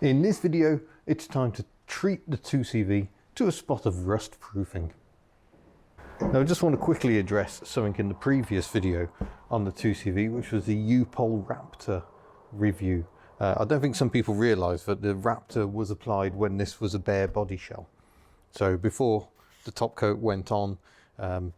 In this video, it's time to treat the 2CV to a spot of rust proofing. Now I just want to quickly address something in the previous video on the 2CV, which was the U Pol Raptor review. I don't think some people realise that the Raptor was applied when this was a bare body shell. So before the top coat went on,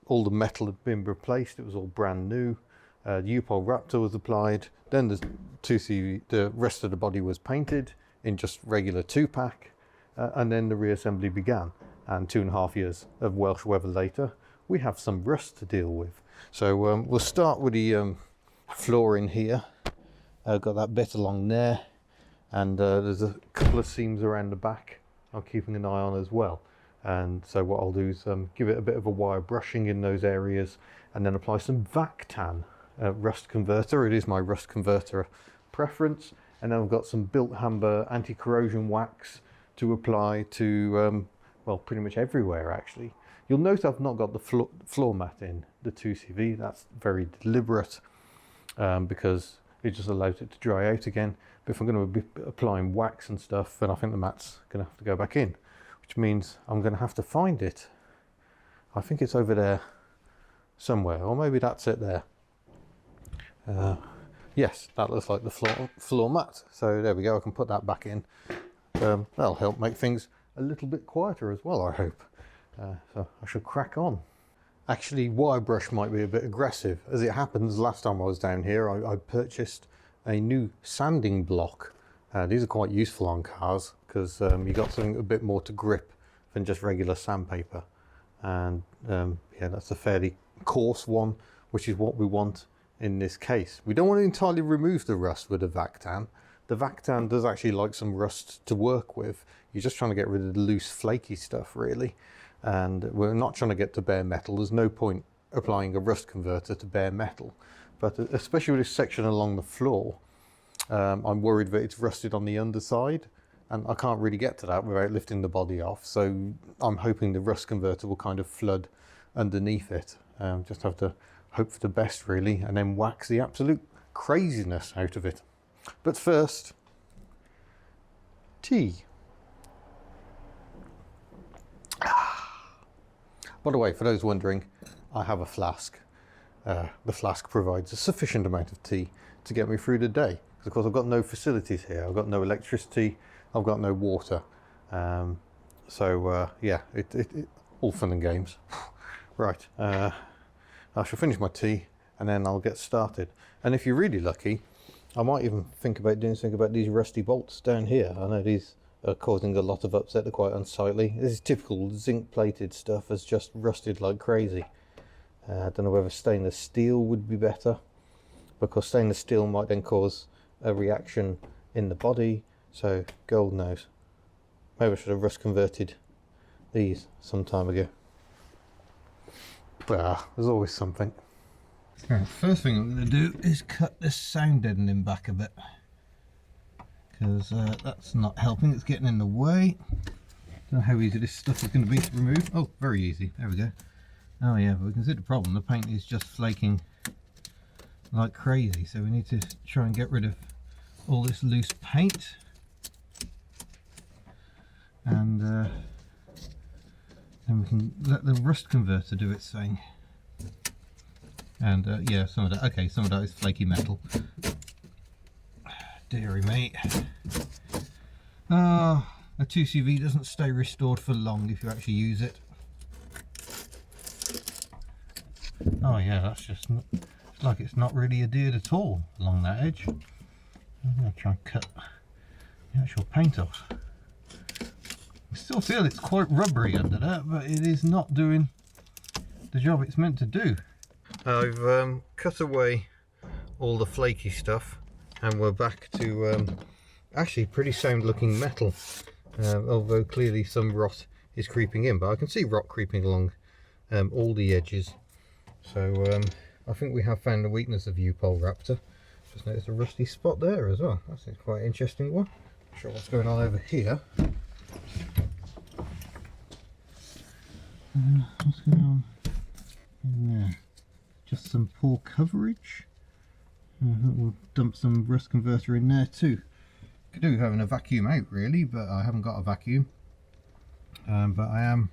all the metal had been replaced, it was all brand new. The U Pol Raptor was applied, then the 2CV, the rest of the body was painted in just regular 2-pack, and then the reassembly began. And 2.5 years of Welsh weather later, we have some rust to deal with. So we'll start with the flooring here. Got that bit along there, and there's a couple of seams around the back I'm keeping an eye on as well. And so what I'll do is give it a bit of a wire brushing in those areas, and then apply some Vactan rust converter. It is my rust converter preference. And then I've got some Bilt Hamber anti-corrosion wax to apply to well, pretty much everywhere actually. You'll note I've not got the floor mat in the 2CV. That's very deliberate because it just allows it to dry out again. But if I'm going to be applying wax and stuff, then I think the mat's going to have to go back in, which means I'm going to have to find it. I think it's over there somewhere, or maybe that's it there. Yes, that looks like the floor mat. So there we go, I can put that back in. That'll help make things a little bit quieter as well, I hope. So I should crack on. Actually, wire brush might be a bit aggressive. As it happens, last time I was down here, I purchased a new sanding block. These are quite useful on cars because you got something a bit more to grip than just regular sandpaper. And yeah, that's a fairly coarse one, which is what we want in this case. We don't want to entirely remove the rust with the Vactan. The Vactan does actually like some rust to work with. You're just trying to get rid of the loose flaky stuff really, and we're not trying to get to bare metal. There's no point applying a rust converter to bare metal, but especially with this section along the floor, I'm worried that it's rusted on the underside, and I can't really get to that without lifting the body off. So I'm hoping the rust converter will kind of flood underneath it. Just have to hope for the best really, and then wax the absolute craziness out of it. But first, tea. By the way, for those wondering, I have a flask. The flask provides a sufficient amount of tea to get me through the day. Because of course I've got no facilities here. I've got no electricity, I've got no water. So yeah, it all fun and games. Right. I shall finish my tea and then I'll get started. And if you're really lucky, I might even think about doing something about these rusty bolts down here. I know these are causing a lot of upset, they're quite unsightly. This is typical zinc plated stuff, has just rusted like crazy. I don't know whether stainless steel would be better, because stainless steel might then cause a reaction in the body, so gold knows. Maybe I should have rust converted these some time ago. There's always something. Right, first thing I'm going to do is cut this sound deadening back a bit, because that's not helping, it's getting in the way. Don't know how easy this stuff is going to be to remove. Oh, very easy, there we go. Oh yeah, but we can see the problem, the paint is just flaking like crazy, so we need to try and get rid of all this loose paint. And then we can let the rust converter do its thing. And yeah, some of that, okay, some of that is flaky metal. Deary me. A 2CV doesn't stay restored for long if you actually use it. Oh yeah, that's just not, it's like it's not really adhered at all along that edge. I'm going to try and cut the actual paint off. I still feel it's quite rubbery under that, but it is not doing the job it's meant to do. I've cut away all the flaky stuff and we're back to actually pretty sound looking metal, although clearly some rot is creeping in, but I can see rot creeping along all the edges. So I think we have found the weakness of U Pol Raptor. Just noticed a rusty spot there as well. That's a quite interesting one. Not sure what's going on over here. What's going on in there? Just some poor coverage. We'll dump some rust converter in there too. Could do with having a vacuum out really, but I haven't got a vacuum. But I am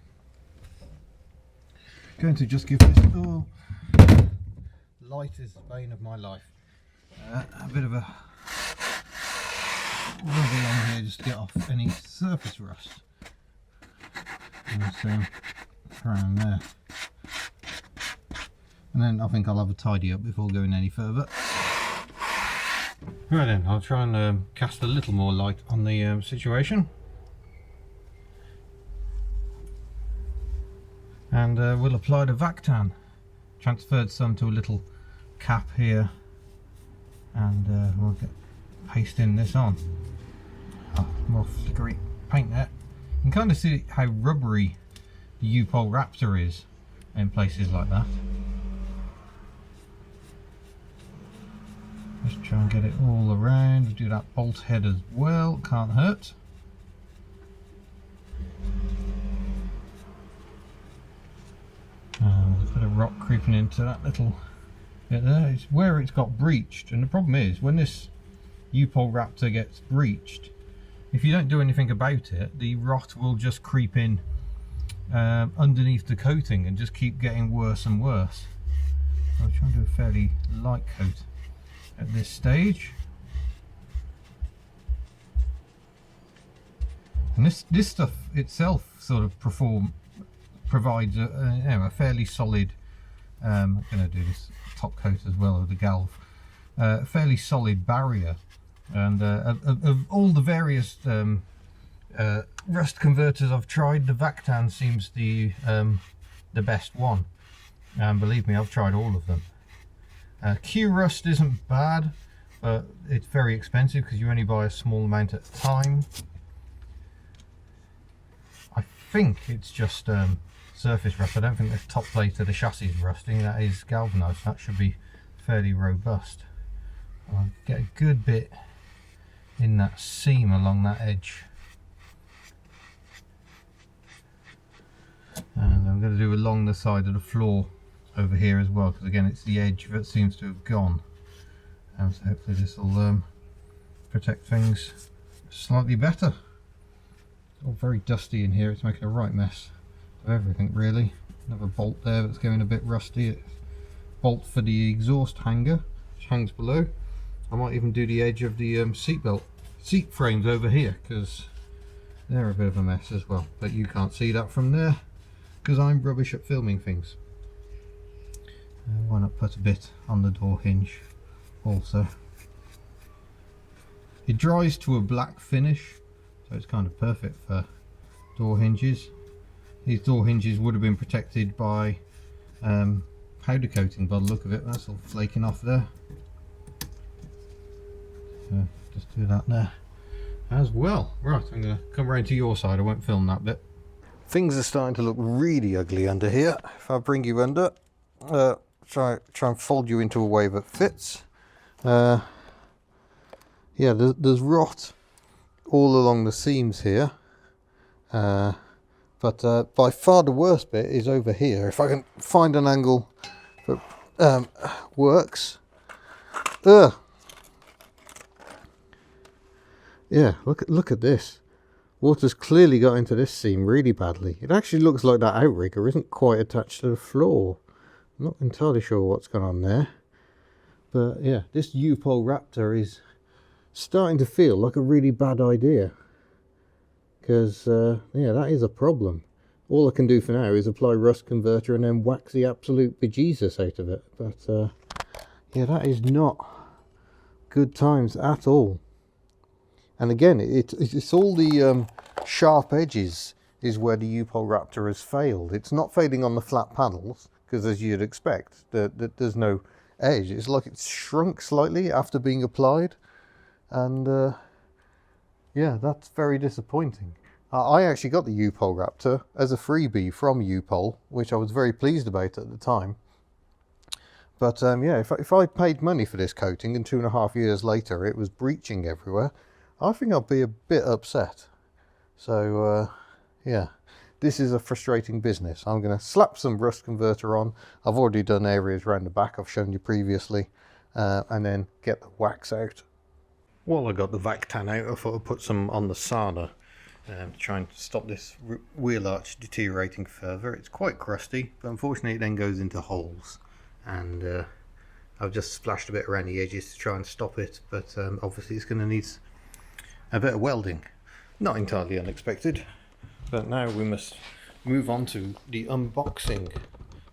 going to just give this light is the bane of my life. A bit of a rub along here just to get off any surface rust. And around there. And then I think I'll have a tidy up before going any further. Right then, I'll try and cast a little more light on the situation. And we'll apply the Vactan. Transferred some to a little cap here, and we'll get pasting this on. Oh, more flickery paint there. You can kind of see how rubbery the U Pol Raptor is in places like that. Just try and get it all around. Do that bolt head as well, can't hurt. There's a bit of rock creeping into that little bit there. It's where it's got breached, and the problem is when this U Pol Raptor gets breached, if you don't do anything about it, the rot will just creep in underneath the coating and just keep getting worse and worse. I'll try and do a fairly light coat at this stage. And this stuff itself sort of provides a fairly solid, I'm going to do this top coat as well with the galv, a fairly solid barrier. And of all the various rust converters I've tried, the Vactan seems the best one. And believe me, I've tried all of them. QRust isn't bad, but it's very expensive because you only buy a small amount at a time. I think it's just surface rust. I don't think the top plate of the chassis is rusting. That is galvanized. That should be fairly robust. I'll get a good bit in that seam along that edge. And I'm going to do along the side of the floor over here as well, because again it's the edge that seems to have gone. And so hopefully this will protect things slightly better. It's all very dusty in here. It's making a right mess of everything really. Another bolt there that's going a bit rusty. It's bolt for the exhaust hanger which hangs below. I might even do the edge of the seat frames over here, because they're a bit of a mess as well, but you can't see that from there because I'm rubbish at filming things. Why not put a bit on the door hinge also. It dries to a black finish, so it's kind of perfect for door hinges. These door hinges would have been protected by powder coating by the look of it. That's all flaking off there. So just do that there as well. Right, I'm going to come around to your side. I won't film that bit. Things are starting to look really ugly under here. If I bring you under, try and fold you into a way that fits. Yeah, there's rot all along the seams here, but by far the worst bit is over here. If I can find an angle that works. Yeah, look at this. Water's clearly got into this seam really badly. It actually looks like that outrigger isn't quite attached to the floor. I'm not entirely sure what's going on there. But yeah, this U Pol Raptor is starting to feel like a really bad idea. Because, yeah, that is a problem. All I can do for now is apply rust converter and then wax the absolute bejesus out of it. But, yeah, that is not good times at all. And again, it's all the sharp edges is where the U Pol Raptor has failed. It's not failing on the flat panels, because as you'd expect, there's no edge. It's like it's shrunk slightly after being applied. And yeah, that's very disappointing. I actually got the U Pol Raptor as a freebie from U Pol, which I was very pleased about at the time. But yeah, if I paid money for this coating and 2.5 years later it was breaching everywhere, I think I'd be a bit upset. So yeah, this is a frustrating business. I'm going to slap some rust converter on. I've already done areas around the back I've shown you previously, and then get the wax out. While I got the Vactan out, I thought I'd put some on the Sana to try and stop this wheel arch deteriorating further. It's quite crusty, but unfortunately it then goes into holes, and I've just splashed a bit around the edges to try and stop it, but obviously it's going to need a bit of welding. Not entirely unexpected, but now we must move on to the unboxing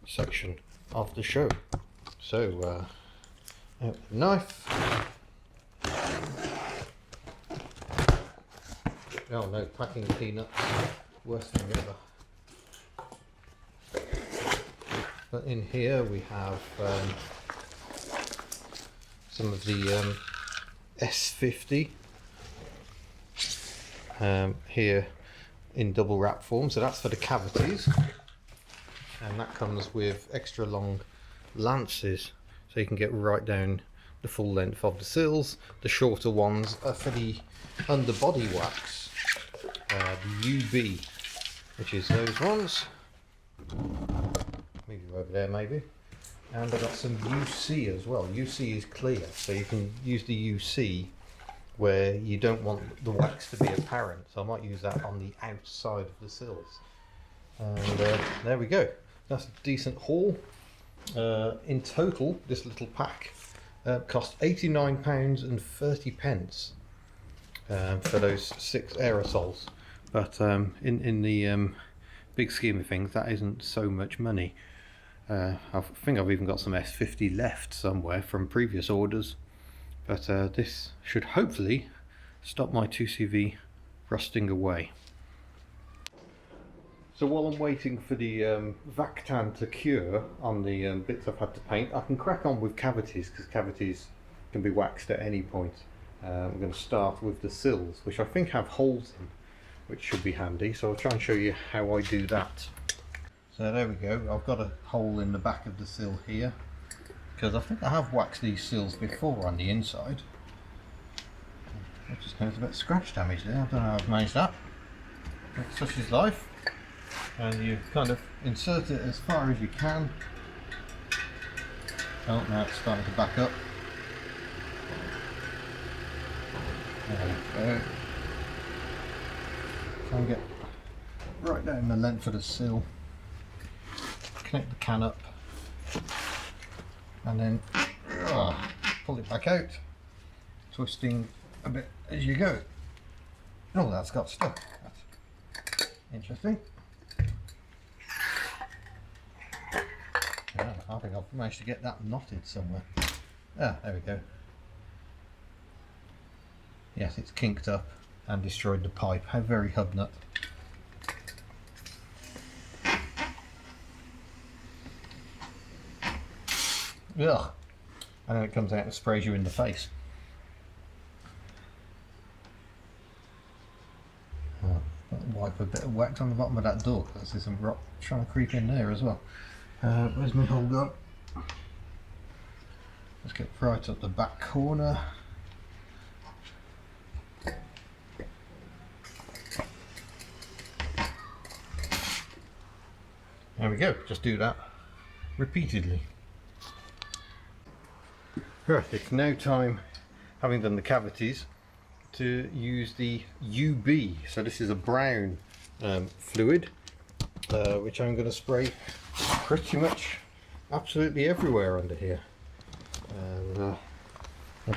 section of the show. So, out the knife. Oh no, packing peanuts, worst thing ever. But in here we have some of the S-50 here in double wrap form, so that's for the cavities, and that comes with extra long lances so you can get right down the full length of the sills. The shorter ones are for the underbody wax, the UB, which is those ones. Move you over there maybe. And I've got some UC as well. UC is clear, so you can use the UC where you don't want the wax to be apparent. So I might use that on the outside of the sills. And there we go. That's a decent haul. In total, this little pack cost £89.30 for those 6 aerosols. But in the big scheme of things, that isn't so much money. I think I've even got some S-50 left somewhere from previous orders, but this should hopefully stop my 2CV rusting away. So while I'm waiting for the Vactan to cure on the bits I've had to paint, I can crack on with cavities, because cavities can be waxed at any point. I'm going to start with the sills, which I think have holes in, which should be handy, so I'll try and show you how I do that. So there we go, I've got a hole in the back of the sill here, because I think I have waxed these sills before on the inside. I just noticed a bit of scratch damage there, I don't know how I've managed that. But such is life. And you kind of insert it as far as you can. Oh, now it's starting to back up. There we go. Try and get right down the length of the sill. Connect the can up. And then pull it back out. Twisting a bit as you go. Oh, that's got stuck. That's interesting. Yeah, I think I've managed to get that knotted somewhere. Ah, there we go. Yes, it's kinked up and destroyed the pipe. How very HubNut. Ugh. And then it comes out and sprays you in the face. Wipe a bit of wax on the bottom of that door, because there's some rock trying to creep in there as well. Where's my hole gone? Let's get right up the back corner. There we go, just do that repeatedly. Right, it's now time, having done the cavities, to use the UB. So this is a brown fluid, which I'm going to spray pretty much absolutely everywhere under here. And I'll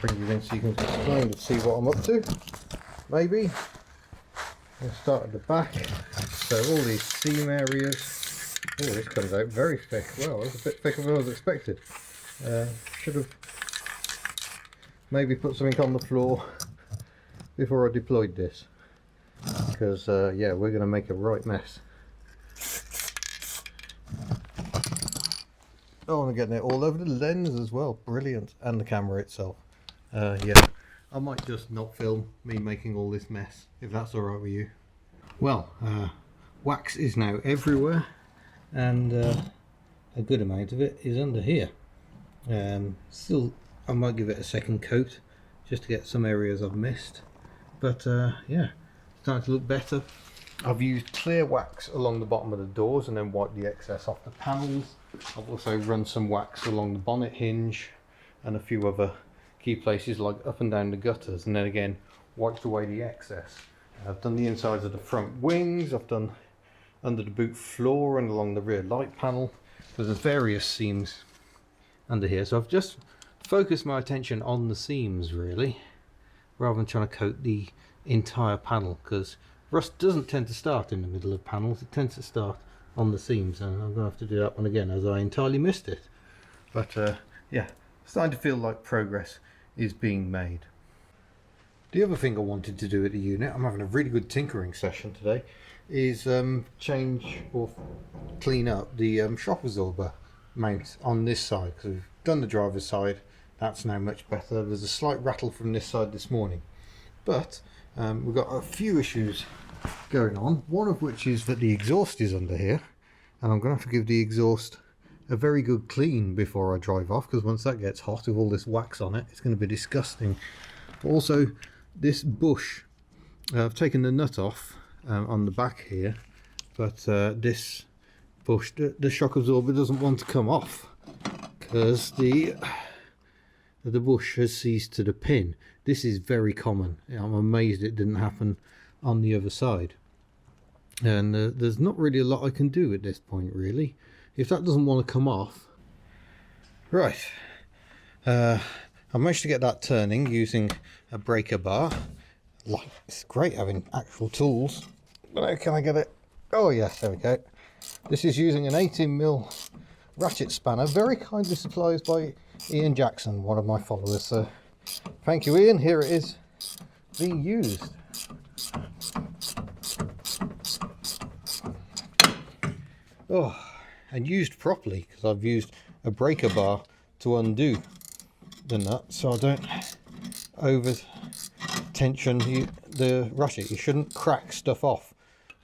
bring you in so you can kind of see what I'm up to. Maybe. I'll start at the back. So all these seam areas. Oh, this comes out very thick. Well, that's a bit thicker than I was expected. Should have maybe put something on the floor before I deployed this, because yeah, we're going to make a right mess. Oh, I'm getting it all over the lens as well. Brilliant. And the camera itself. Yeah, I might just not film me making all this mess, if that's alright with you. Well, wax is now everywhere, and a good amount of it is under here. Still, I might give it a second coat just to get some areas I've missed. But yeah, it's starting to look better. I've used clear wax along the bottom of the doors and then wiped the excess off the panels. I've also run some wax along the bonnet hinge and a few other key places like up and down the gutters, and then again wiped away the excess. I've done the insides of the front wings, I've done under the boot floor and along the rear light panel. There's various seams under here, so I've just focused my attention on the seams really, rather than trying to coat the entire panel, because rust doesn't tend to start in the middle of panels, it tends to start on the seams, and I'm going to have to do that one again as I entirely missed it. But yeah, starting to feel like progress is being made. The other thing I wanted to do at the unit, I'm having a really good tinkering session today, is change or clean up the shock absorber mount on this side, because we've done the driver's side, that's now much better. There's a slight rattle from this side this morning, but we've got a few issues going on, one of which is that the exhaust is under here, and I'm going to have to give the exhaust a very good clean before I drive off, because once that gets hot with all this wax on it, it's going to be disgusting. Also, this bush, I've taken the nut off on the back here, but this bush, the shock absorber doesn't want to come off because the bush has seized to the pin. This is very common. I'm amazed it didn't happen on the other side, and there's not really a lot I can do at this point really, if that doesn't want to come off. Right, I managed to get that turning using a breaker bar. Like, it's great having actual tools, but how can I get it? Oh yes, there we go. This is using an 18mm ratchet spanner, very kindly supplied by Ian Jackson, one of my followers, so thank you Ian, here it is being used. Oh, and used properly, because I've used a breaker bar to undo the nut so I don't over tension the ratchet. You shouldn't crack stuff off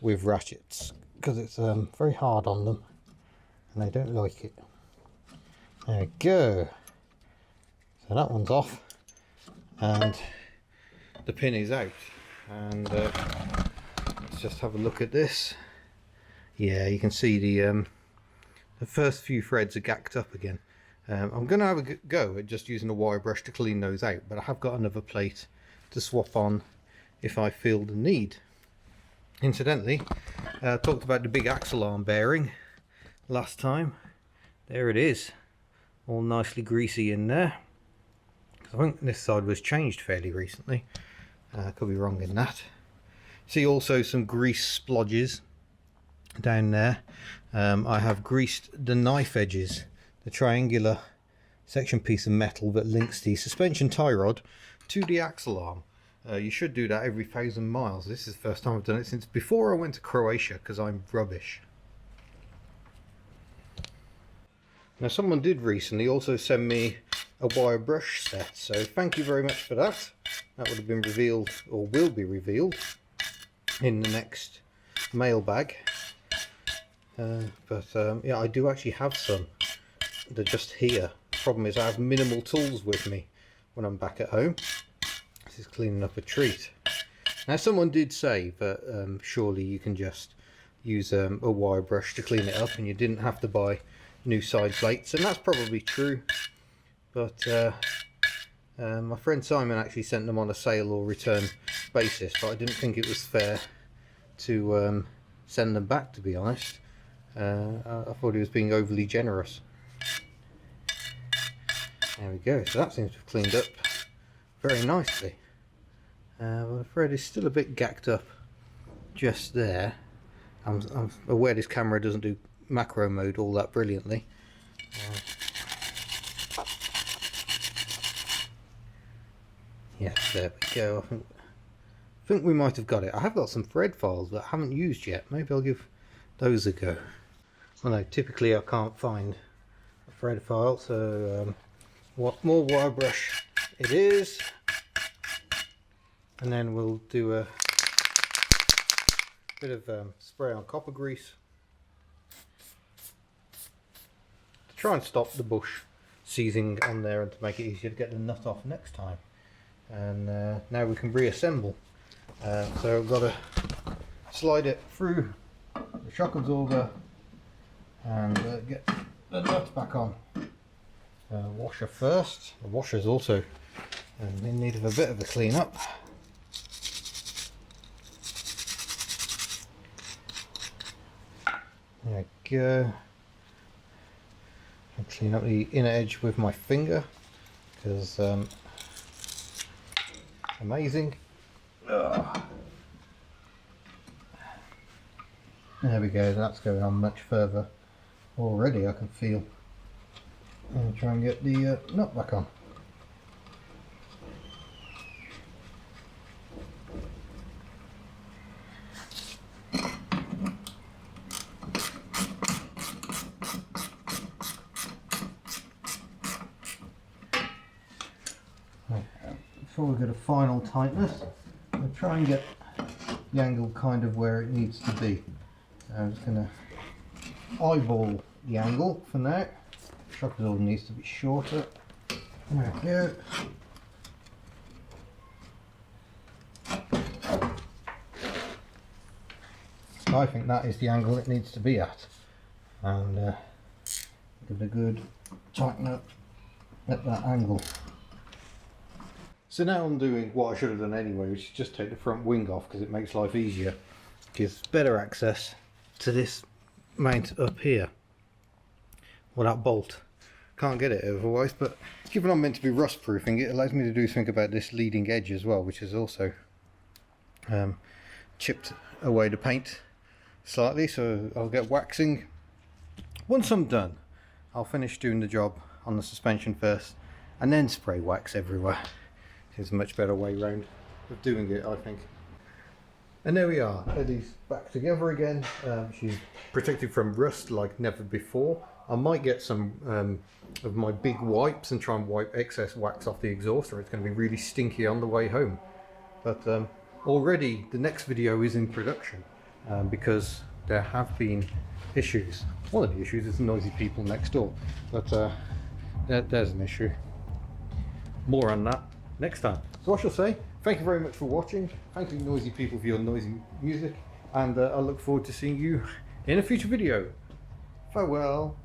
with ratchets because it's very hard on them and they don't like it. There we go. So that one's off and the pin is out, and let's just have a look at this. Yeah, you can see the first few threads are gacked up again. I'm going to have a go at just using a wire brush to clean those out, but I have got another plate to swap on if I feel the need. Incidentally, I talked about the big axle arm bearing last time. There it is, all nicely greasy in there. I think this side was changed fairly recently. I could be wrong in that. See also some grease splodges down there. I have greased the knife edges, the triangular section piece of metal that links the suspension tie rod to the axle arm. You should do that every 1,000 miles. This is the first time I've done it since before I went to Croatia, because I'm rubbish. Now someone did recently also send me a wire brush set, so thank you very much for that. That would have been revealed, or will be revealed, in the next mailbag. Yeah, I do actually have some. They're just here. The problem is I have minimal tools with me when I'm back at home. This is cleaning up a treat. Now someone did say that surely you can just use a wire brush to clean it up and you didn't have to buy new side plates, and that's probably true, but my friend Simon actually sent them on a sale or return basis, but I didn't think it was fair to send them back, to be honest. I thought he was being overly generous. There we go, so that seems to have cleaned up very nicely. Well, the thread is still a bit gacked up just there. I'm aware this camera doesn't do macro mode all that brilliantly. Yeah, there we go. I think we might have got it. I have got some thread files that I haven't used yet. Maybe I'll give those a go. Well, no, typically I can't find a thread file, so what more wire brush it is, and then we'll do a bit of spray on copper grease to try and stop the bush seizing on there and to make it easier to get the nut off next time. And now we can reassemble. So I've got to slide it through the shock absorber and get the nut back on. Washer first. The washer is also and in need of a bit of a clean up. There we go. I'll clean up the inner edge with my finger because amazing. Ugh. There we go, that's going on much further. Already I can feel. I'll try and get the nut back on. Before we get a final tightness, I'll try and get the angle kind of where it needs to be. So I'm just going to eyeball the angle for now. Trapezoid needs to be shorter. There we go. I think that is the angle it needs to be at, and give it a good tighten up at that angle. So now I'm doing what I should have done anyway, which is just take the front wing off because it makes life easier. Gives better access to this mount up here. Well, that bolt. Can't get it otherwise, but given I'm meant to be rust proofing, it allows me to do something about this leading edge as well, which is also chipped away the paint slightly, so I'll get waxing. Once I'm done, I'll finish doing the job on the suspension first and then spray wax everywhere. It's a much better way round of doing it, I think. And there we are, Eddie's back together again. She's protected from rust like never before. I might get some of my big wipes and try and wipe excess wax off the exhaust, or it's going to be really stinky on the way home. But already the next video is in production because there have been issues. One of the issues is noisy people next door, but there's an issue. More on that next time. So I shall say, thank you very much for watching. Thank you noisy people for your noisy music, and I look forward to seeing you in a future video. Farewell.